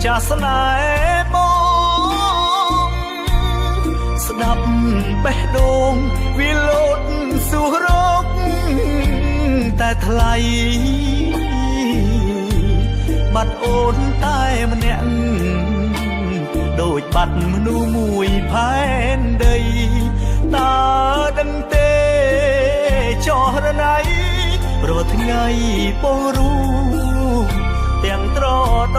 ចាស់ស្នេហ៍បងស្ដាប់បេះដូងវាលោតសួររកតែថ្លៃបាត់អូនតែម្នាក់ដូចបាត់មនុស្សមួយផែនដីតើដឹងទេចោះរណៃរាល់ថ្ងៃពោរូទាំងត្រដ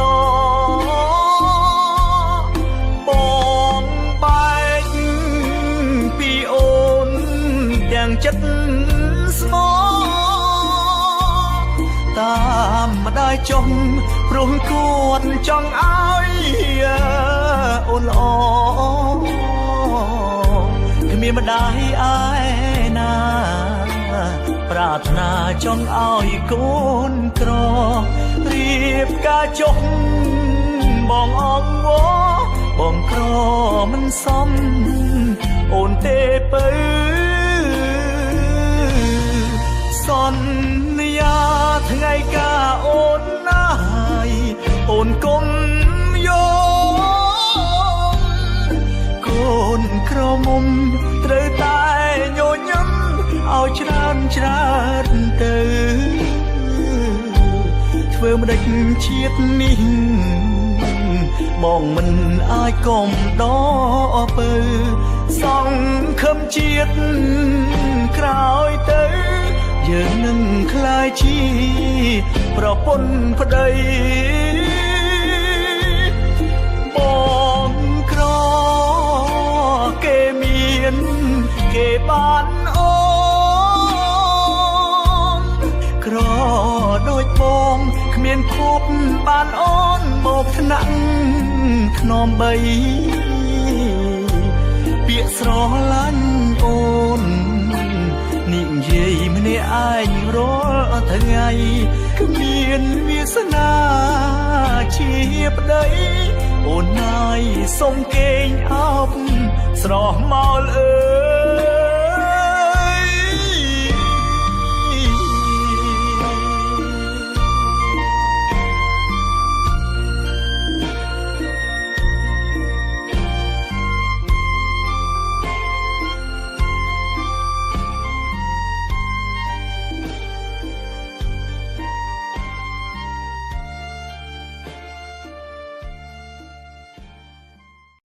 បងបែកពីអូនទាំងចិត្តស្មោតាមម្ដាយចុងព្រោះគាត់ចង់ឲ្យអូនល្អគ្មានម្ដាយឯណាប្រាថ្នាចង់ឲ្យកូនក្ររៀបការចុះបងអងវបងក្រមិនសមអូនទេពើសន្យាថ្ងៃការអូនណាយអូនគុំយកកូនក្រមុំត្រូវតែញញឹមឲ្យច្រើនទៅធ្វើម្ដេចជាតិនេះបងមិនអាចកុំដកពើសង្ឃឹមជាតិក្រោយទៅយើងនឹងក្លាយជាប្រពន្ធប្តីបងក្រគេមានគេបានអូនក្រដូចបងគ្មានភពបានអូនមកថ្នាក់ខ្នំបីពាក្យស្រឡាញ់អូននិយាយម្នាក់ឯងរាល់ថ្ងៃគ្មានវាសនាជាប្តីអូនណាយសុំគេងអោបស្រស់មកអើ